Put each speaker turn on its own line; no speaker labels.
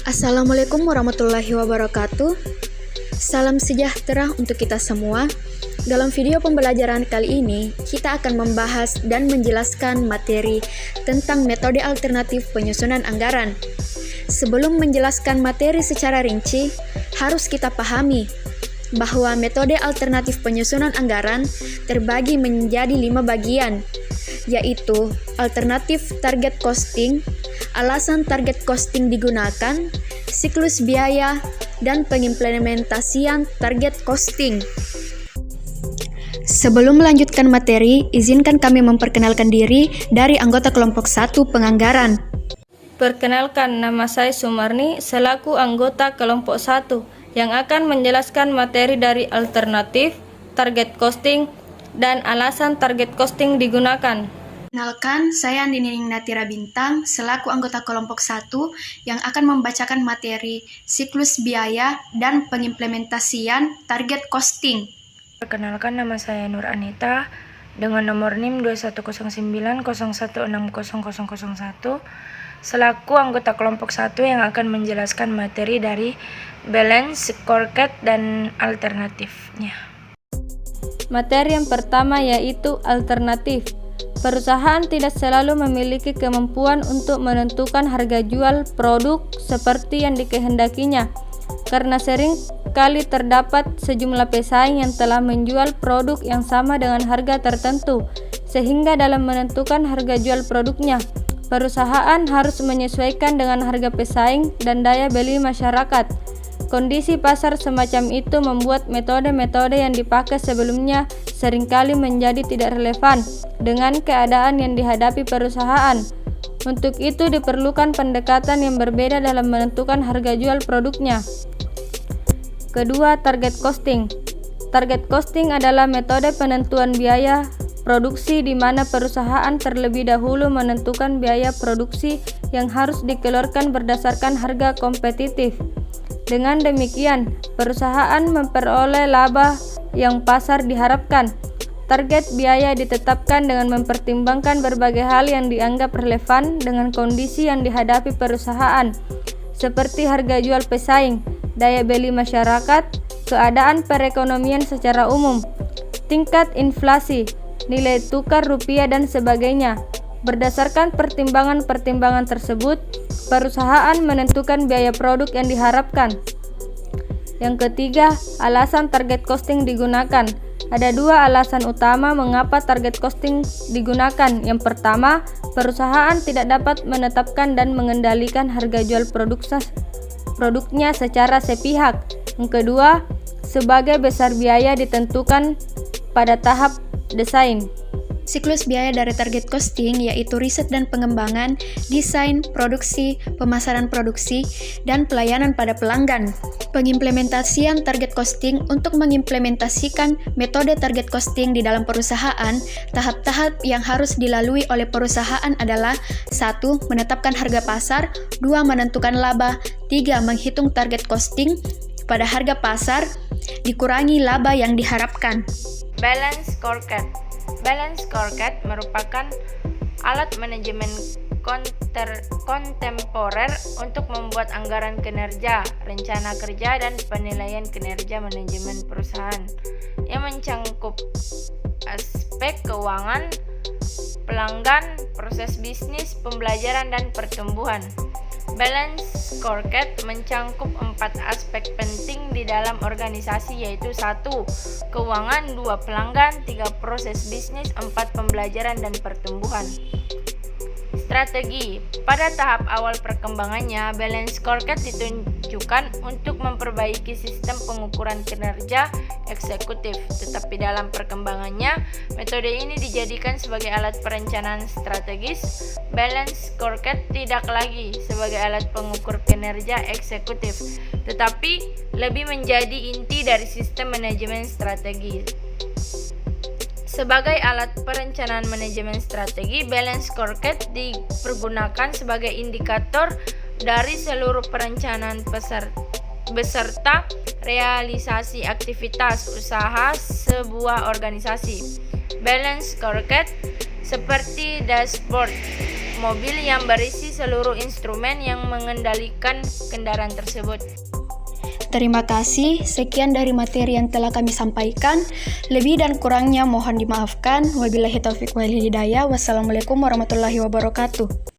Assalamualaikum warahmatullahi wabarakatuh. Salam sejahtera untuk kita semua. Dalam video pembelajaran kali ini, kita akan membahas dan menjelaskan materi tentang metode alternatif penyusunan anggaran. Sebelum menjelaskan materi secara rinci, harus kita pahami bahwa metode alternatif penyusunan anggaran terbagi menjadi 5 bagian, yaitu alternatif target costing, alasan target costing digunakan, siklus biaya, dan pengimplementasian target costing. Sebelum melanjutkan materi, izinkan kami memperkenalkan diri dari anggota kelompok 1 penganggaran.
Perkenalkan, nama saya Sumarni selaku anggota kelompok 1 yang akan menjelaskan materi dari alternatif, target costing, dan alasan target costing digunakan.
Perkenalkan, saya Andini Natira Bintang selaku anggota kelompok 1 yang akan membacakan materi siklus biaya dan pengimplementasian target costing.
Perkenalkan, nama saya Nur Anita dengan nomor NIM 2190160001 selaku anggota kelompok 1 yang akan menjelaskan materi dari balance, scorecard, dan alternatifnya.
Materi yang pertama yaitu alternatif. Perusahaan tidak selalu memiliki kemampuan untuk menentukan harga jual produk seperti yang dikehendakinya, karena sering kali terdapat sejumlah pesaing yang telah menjual produk yang sama dengan harga tertentu, sehingga dalam menentukan harga jual produknya, perusahaan harus menyesuaikan dengan harga pesaing dan daya beli masyarakat. Kondisi pasar semacam itu membuat metode-metode yang dipakai sebelumnya seringkali menjadi tidak relevan dengan keadaan yang dihadapi perusahaan. Untuk itu diperlukan pendekatan yang berbeda dalam menentukan harga jual produknya. Kedua, target costing. Target costing adalah metode penentuan biaya produksi di mana perusahaan terlebih dahulu menentukan biaya produksi yang harus dikeluarkan berdasarkan harga kompetitif. Dengan demikian, perusahaan memperoleh laba yang pasar diharapkan. Target biaya ditetapkan dengan mempertimbangkan berbagai hal yang dianggap relevan dengan kondisi yang dihadapi perusahaan, seperti harga jual pesaing, daya beli masyarakat, keadaan perekonomian secara umum, tingkat inflasi, nilai tukar rupiah, dan sebagainya. Berdasarkan pertimbangan-pertimbangan tersebut, perusahaan menentukan biaya produk yang diharapkan. Yang ketiga, alasan target costing digunakan. Ada 2 alasan utama mengapa target costing digunakan. Yang pertama, perusahaan tidak dapat menetapkan dan mengendalikan harga jual produknya secara sepihak. Yang kedua, sebagai besar biaya ditentukan pada tahap desain.
Siklus biaya dari target costing yaitu riset dan pengembangan, desain, produksi, pemasaran produksi, dan pelayanan pada pelanggan. Pengimplementasian target costing untuk mengimplementasikan metode target costing di dalam perusahaan, tahap-tahap yang harus dilalui oleh perusahaan adalah 1. Menetapkan harga pasar, 2. Menentukan laba, 3. Menghitung target costing pada harga pasar, dikurangi laba yang diharapkan.
Balance scorecard. Balance scorecard merupakan alat manajemen kontemporer untuk membuat anggaran kinerja, rencana kerja, dan penilaian kinerja manajemen perusahaan yang mencangkup aspek keuangan, pelanggan, proses bisnis, pembelajaran, dan pertumbuhan. Balance scorecard mencangkup 4 aspek penting di dalam organisasi, yaitu 1. Keuangan, 2. Pelanggan, 3. Proses bisnis, 4. Pembelajaran dan pertumbuhan. Strategi. Pada tahap awal perkembangannya, balance scorecard ditujukan untuk memperbaiki sistem pengukuran kinerja eksekutif. Tetapi dalam perkembangannya, metode ini dijadikan sebagai alat perencanaan strategis. Balance scorecard tidak lagi sebagai alat pengukur kinerja eksekutif, tetapi lebih menjadi inti dari sistem manajemen strategi. Sebagai alat perencanaan manajemen strategi, balance scorecard dipergunakan sebagai indikator dari seluruh perencanaan beserta realisasi aktivitas usaha sebuah organisasi. Balance scorecard seperti dashboard mobil yang berisi seluruh instrumen yang mengendalikan kendaraan tersebut.
Terima kasih, sekian dari materi yang telah kami sampaikan. Lebih dan kurangnya mohon dimaafkan. Wabillahi taufiq wal hidayah. Wassalamualaikum warahmatullahi wabarakatuh.